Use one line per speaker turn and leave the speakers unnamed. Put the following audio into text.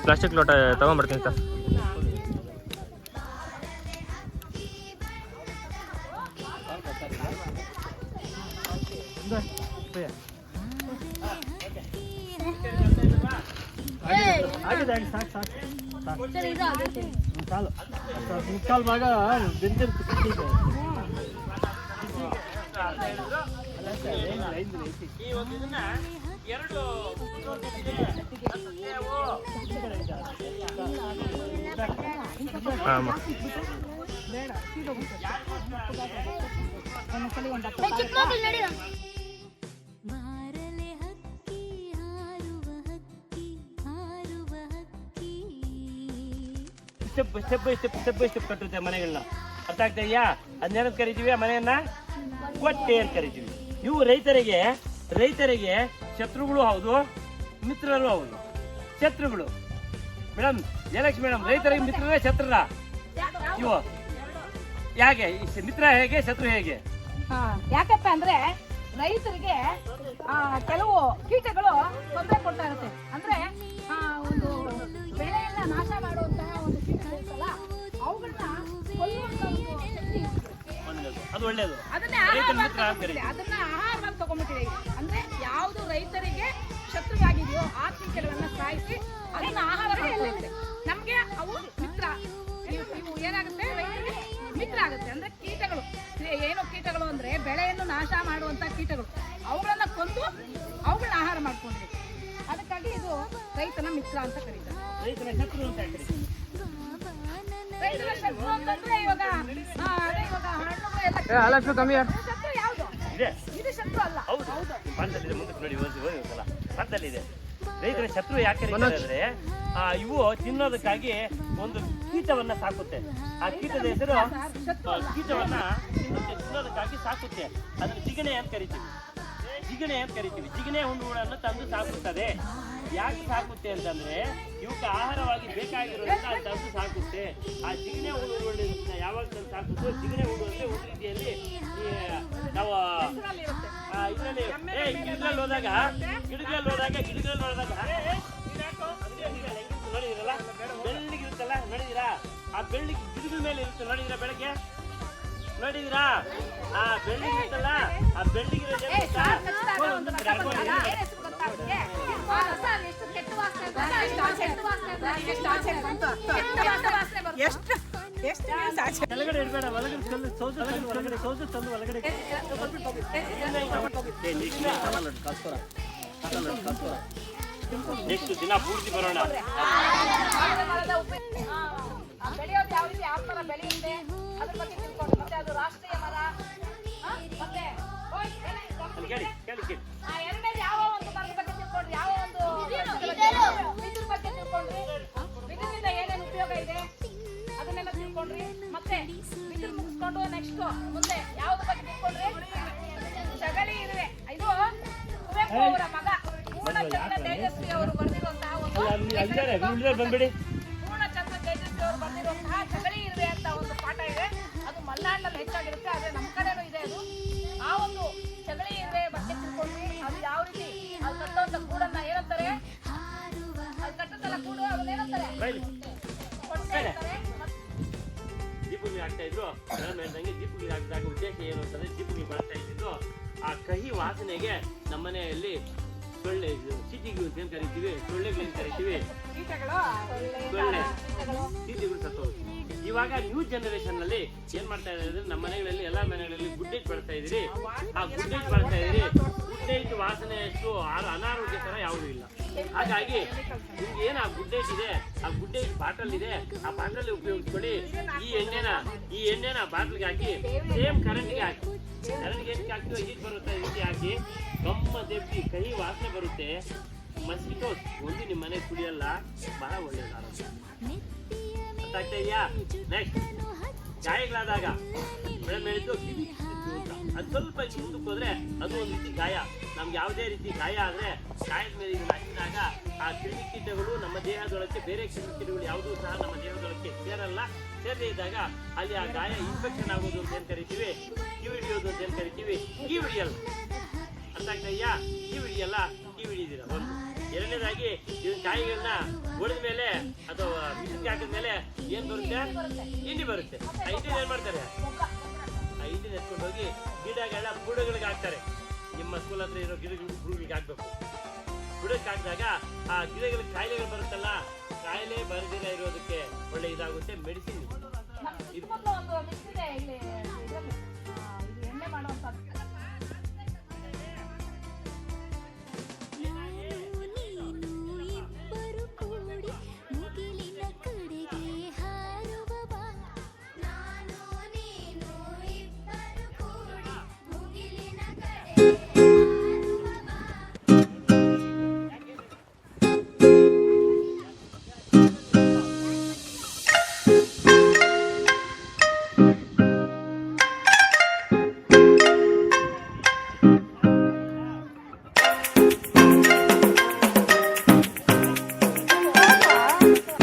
Plastic ಲೋಟ ತಗೊಂಡ್ಬರ್ತೀನಿ sir.
ಮುಕ್ಕಾಲು ಭಾಗ ಸ್ಟೆಪ್ ಬೈ ಸ್ಟೆಪ್ ಕಟ್ಟುತ್ತೆ ಮನೆಗಳನ್ನ. ಅರ್ಥ ಆಗ್ತಾ ಇದೆಯಾ? ಅದನ್ನೇನಂತ ಕರಿತೀವಿ? ಆ ಮನೆಯನ್ನ ಕೊಟ್ಟೆ ಅಂತ ಕರಿತೀವಿ. ಇವು ರೈತರಿಗೆ ಶತ್ರುಗಳು ಹೌದು, ಮಿತ್ರರು ಹೌದು. ಶತ್ರುಗಳು ಮೇಡಮ್, ಜಯಲಕ್ಷ್ಮಿ ಮೇಡಮ್, ರೈತರಿಗೆ ಮಿತ್ರರೇ ಶತ್ರುರ? ಇವು ಯಾಕೆ ಮಿತ್ರ ಹೇಗೆ ಶತ್ರು ಹೇಗೆ?
ಯಾಕಪ್ಪ ಅಂದ್ರೆ ರೈತರಿಗೆ ಕೆಲವು ಕೀಟಗಳು ತೊಂದರೆ ಕೊಡ್ತಾ ಇರುತ್ತೆ. ಅಂದ್ರೆ ಒಂದು ಬೆಳೆಯನ್ನ ನಾಶ ಮಾಡುವಂತಹ ಒಂದು ಕೀಟಗಳಿರ್ತಲ್ಲ, ಅವುಗಳನ್ನ ಕೊಲ್ಲುವಂತ ಒಂದು ಶಕ್ತಿ
ಅದು ಒಳ್ಳೇದು.
ಅದನ್ನ ಆಹಾರವಾಗಿ ತಗೊಂಡ್ಬಿಟ್ಟಿದೆ. ಅಂದ್ರೆ ಯಾವುದು ರೈತರಿಗೆ ಶತ್ರುವಾಗಿದೆಯೋ ಆ ಕೀಟಗಳನ್ನ ಸಾಯಿಸಿ ಅದನ್ನ ಆಹಾರ ಮಾಡ್ಕೊಳ್ಳುತ್ತೆ. ನಮ್ಗೆ ಅವು ಮಿತ್ರ. ಇವು ಏನಾಗುತ್ತೆ? ರೈತರಿಗೆ ಮಿತ್ರ ಆಗುತ್ತೆ. ಅಂದ್ರೆ ಕೀಟಗಳು ಏನು ಕೀಟಗಳು ಅಂದ್ರೆ ಬೆಳೆಯನ್ನು ನಾಶ ಮಾಡುವಂತ ಕೀಟಗಳು, ಅವುಗಳನ್ನ ಕೊಂದು ಅವುಗಳನ್ನ ಆಹಾರ ಮಾಡ್ಕೊಂಡಿದೆ. ಅದಕ್ಕಾಗಿ ಇದು ರೈತನ ಮಿತ್ರ ಅಂತ ಕರೀತಾರೆ.
ರೈತನ ಶತ್ರು ಅಂತ ಕರೀತಾರೆ.
ರೈತನ ಶತ್ರು ಅಂತಂದ್ರೆ ಇವಾಗ ಶತ್ರು ಯಾವುದು? ಇದು ಶತ್ರು ಅಲ್ಲ.
ಹೌದು, ಭಾರತದಲ್ಲಿದೆ. ಮುಂದಕ್ಕೆ ನೋಡಿ, ಒಂದ್ಸಲ ಭಾರತದಲ್ಲಿದೆ. ರೈತರ ಶತ್ರು ಯಾಕೆ ಅಂದ್ರೆ ಇವು ತಿನ್ನೋದಕ್ಕಾಗಿ ಒಂದು ಕೀಟವನ್ನ ಸಾಕುತ್ತೆ. ಆ ಕೀಟದ ಹೆಸರು ಕೀಟವನ್ನ ತಿನ್ನೋದಕ್ಕಾಗಿ ಸಾಕುತ್ತೆ. ಅದನ್ನ ಜಿಗಣೆ ಅಂತ ಕರಿತೀವಿ. ಜಿಗಣೆ ಹುಣ್ಣುಗಳನ್ನು ತಂದು ಸಾಕುತ್ತದೆ. ಯಾಕೆ ಸಾಕುತ್ತೆ ಅಂತಂದ್ರೆ ಇವಕ್ಕೆ ಆಹಾರವಾಗಿ ಬೇಕಾಗಿರೋದನ್ನ ತಂದು ಸಾಕುತ್ತೆ. ಆ ಜಿಗಣೆ ಹುಣ್ಣುಗಳನ್ನ ಯಾವಾಗ ತಂದು ಸಾಕುತ್ತೋ, ಜಿಗಣೆ ಹುಣ್ಣು ಅಂದ್ರೆ ಒಂದು ರೀತಿಯಲ್ಲಿ ನಾವು ಇದರಲ್ಲಿ ಗಿಡಗಳಲ್ಲಿ ಹೋದಾಗ ನೋಡಿದಿರಲ್ಲ, ಬೆಳ್ಳಿಗಿರುತ್ತಲ್ಲ, ನೋಡಿದಿರಾ? ಆ ಬೆಳ್ಳಿಗೆ ಗಿಡದ ಮೇಲೆ ಇರುತ್ತೆ, ನೋಡಿದಿರಾ? ಬೆಳಗ್ಗೆ ನೋಡಿದಿರಾ? ಆ ಬೆಳ್ಳಿಗಿರುತ್ತಲ್ಲ, ಆ ಬೆಳ್ಳಿಗಿರೋ ಕೆಳಗಡೆ ಇಡಬೇಡ, ಒಳಗಡೆ ಸೌಜು ತಂದು ಒಳಗಡೆ. ನೆಕ್ಸ್ಟ್ ದಿನ ಪೂರ್ತಿ ಬರೋಣ.
ಬೆಳೆಯೋದು ಯಾವ ರೀತಿ ಯಾವ ತರ ಬೆಳೆಯುತ್ತೆ ಅದ್ರ ಬಗ್ಗೆ ತಿಳ್ಕೊಂಡು, ಮತ್ತೆ ಅದು ರಾಷ್ಟ್ರೀಯ ಮರ, ಮತ್ತೆ ಎರಡನೇದು ಯಾವ ಒಂದು ಮರದ ಬಗ್ಗೆ ತಿಳ್ಕೊಂಡ್ರಿ, ಯಾವ ಒಂದು ಬಿದಿರ ಬಗ್ಗೆ ತಿಳ್ಕೊಂಡ್ರಿ, ಬಿದಿರಿನಿಂದ ಏನೇನು ಉಪಯೋಗ ಇದೆ ಅದನ್ನೆಲ್ಲ ತಿಳ್ಕೊಂಡ್ರಿ. ಮತ್ತೆ ಬಿದಿರು ಮುಗಿಸ್ಕೊಂಡು ನೆಕ್ಸ್ಟ್ ಮುಂದೆ ಯಾವ್ದು ಬಗ್ಗೆ ತಿಳ್ಕೊಂಡ್ರಿ? ಜಗಳಿ ಇರುವೆ. ಇದು ಕುವೆಂಪು ಅವರ ಮಗ ಪೂರ್ಣಚಂದ್ರ ತೇಜಸ್ವಿ ಅವರು ಬರೆದಿರುವಂತಹ ಒಂದು
ಬಂದ್ಬಿಡಿ.
ಪೂರ್ಣಚಂದ್ರ ತೇಜಸ್ವಿ ಅವರು ಬರೆದಿರುವಂತಹ ಜಗಳಿ ಇರುವೆ ಅಂತ ಒಂದು ಪಾಠ ಇದೆ. ಅದು ಮಲೆನಾಡಿನಲ್ಲಿ ಹೆಚ್ಚಾಗಿರುತ್ತೆ, ಆದ್ರೆ ನಮ್ಮ ಕಡೆನೂ ಇದೆ ಅದು. ಆ ಒಂದು ಜಗಳಿ ಇರುವೆ ಬಗ್ಗೆ ತಿಳ್ಕೊಂಡ್ವಿ. ಅದು ಯಾವ ರೀತಿ ಅದು ಕಟ್ಟುವಂತ ಕೂಡನ್ನ ಏನಂತಾರೆ? ಅದು ಕಟ್ಟುತ್ತಲ್ಲ ಕೂಡು, ಅದನ್ನ ಏನಂತಾರೆ?
ದೀಪುಗಿ ಆಗ್ತಾ ಇದ್ರು. ಹೇಳ್ದಂಗೆ ದೀಪುಗಿ ಹಾಕಿದಾಗ ಉದ್ದೇಶ ಏನು ಅಂತಂದ್ರೆ, ದೀಪುಗಿ ಮಾಡ್ತಾ ಇದ್ದಿದ್ದು ಆ ಕಹಿ ವಾಸನೆಗೆ ನಮ್ಮನೆಯಲ್ಲಿ ಸೊಳ್ಳೆ, ಸಿಟಿಗಳು ಅಂತ ಕರಿತೀವಿ, ಸೊಳ್ಳೆಗಳನ್ನ ಕರಿತೀವಿ, ಸೊಳ್ಳೆ ಸಿಟಿಗಳು ಸತ್ತೋಗಿ. ಇವಾಗ ನ್ಯೂ ಜನರೇಷನ್ ನಲ್ಲಿ ಏನ್ ಮಾಡ್ತಾ ಇದ್ದಾರೆ? ನಮ್ಮ ಮನೆಗಳಲ್ಲಿ ಎಲ್ಲಾ ಮನೆಗಳಲ್ಲಿ ಗುಡ್ ನೈಟ್ ಬಳಸ್ತಾ ಇದೀರಿ. ಆ ಗುಡ್ ನೈಟ್ ಬಳಸ್ತಾ ಇದೀರಿ. ಗುಡ್ ನೈಟ್ ವಾಸನೆಯಷ್ಟು ಅನಾರೋಗ್ಯಕರ ಯಾವುದೂ ಇಲ್ಲ. ಹಾಗಾಗಿ ನಿಮ್ಗೆ ಏನ್ ಆ ಗುಡ್ ನೈಟ್ ಇದೆ, ಆ ಗುಡ್ ನೈಟ್ ಬಾಟಲ್ ಇದೆ, ಆ ಬಾಟಲ್ ಉಪಯೋಗಿಸ್ಕೊಳ್ಳಿ. ಈ ಎಣ್ಣೆನ ಬಾಟಲ್ಗೆ ಹಾಕಿ ಸೇಮ್ ಕರೆಂಟ್ಗೆ ಹಾಕಿ, ಕರೆಂಟ್ಗೆ ಎಷ್ಟು ಹಾಕ್ತೀವೋ ಹೀಟ್ ಬರುತ್ತೆ, ಈ ರೀತಿ ಹಾಕಿ ಗಮ್ಮ ದೆಬ್ಬಿ ಕಹಿ ವಾಸನೆ ಬರುತ್ತೆ. ಮಸ್ಕಿಟೋಸ್ ಒಂದು ನಿಮ್ಮ ಮನೆ ಕುಡಿಯಲ್ಲ, ಬಹಳ ಒಳ್ಳೆಯದು ಆರೋಗ್ಯ. ಅರ್ಥ ಆಗ್ತಾ ಇದೆಯಾ? ನೆಕ್ಸ್ಟ್ ಗಾಯಗಳಾದಾಗ ಮೇಡಮ್ ಹೇಳಿದ್ದು ಆಯ್ತು ಅಂತ. ಅದು ಸ್ವಲ್ಪ ಇಲ್ಲಿ ಮುಂದಕ್ಕೆ ಹೋದ್ರೆ ಅದು ಒಂದು ರೀತಿ ಗಾಯ. ನಮ್ಗೆ ಯಾವುದೇ ರೀತಿ ಗಾಯ ಆದ್ರೆ ಗಾಯದ ಮೇಲೆ ಇದನ್ನ ಹಾಕಿದಾಗ ಆ ಕ್ರಿಮಿಕೀಟಗಳು ನಮ್ಮ ದೇಹದೊಳಕ್ಕೆ, ಬೇರೆ ಕ್ರಿಮಿಕೀಟಗಳು ಯಾವುದೂ ಸಹ ನಮ್ಮ ದೇಹದೊಳಕ್ಕೆ ಸೇರಲ್ಲ. ಸೇರದೇ ಇದ್ದಾಗ ಅಲ್ಲಿ ಆ ಗಾಯ ಇನ್ಫೆಕ್ಷನ್ ಆಗೋದು ಅಂತ ಏನ್ ಕರಿತೀವಿ, ಕಿವಿ ಹಿಡಿಯೋದು ಅಂತ ಏನ್ ಕರಿತೀವಿ, ಕಿವಿ ಹಿಡಿಯಲ್ಲ. ಅರ್ಥ ಆಗ್ತಾ ಇದೆಯಾ? ಕಿವಿ ಹಿಡಿಯಲ್ಲ, ಕಿವಿ ಹಿಡಿದಿರ ಒಂದು. ಎರಡನೇದಾಗಿ ಇದನ್ನ ಕಾಯಿಗಳನ್ನ ಹೊಡೆದ ಮೇಲೆ ಅಥವಾ ಮಿಷನ್ಗೆ ಹಾಕಿದ್ಮೇಲೆ ಏನ್ ಬರುತ್ತೆ, ಹಿಂಡಿ ಬರುತ್ತೆ. ಆ ಹಿಂಡಿ ಏನ್ ಮಾಡ್ತಾರೆ, ಆ ಹಿಂಡಿನ ಎತ್ಕೊಂಡು ಹೋಗಿ ಗಿಡಗಳ ಬುಡಗಳಿಗೆ ಹಾಕ್ತಾರೆ. ನಿಮ್ಮ ಸ್ಕೂಲ್ ಹತ್ರ ಇರೋ ಬುಡಗಳಿಗೆ ಹಾಕ್ಬೇಕು. ಬುಡಕ್ಕೆ ಹಾಕಿದಾಗ ಆ ಗಿಡಗಳಿಗೆ ಕಾಯಿಲೆಗಳು ಬರುತ್ತಲ್ಲ, ಕಾಯಿಲೆ ಬರದಿರ ಇರೋದಕ್ಕೆ ಒಳ್ಳೆ ಇದಾಗುತ್ತೆ ಮೆಡಿಸಿನ್.
ಒಂದು ಮಿಕ್ಸಿದೆ ಇಲ್ಲಿ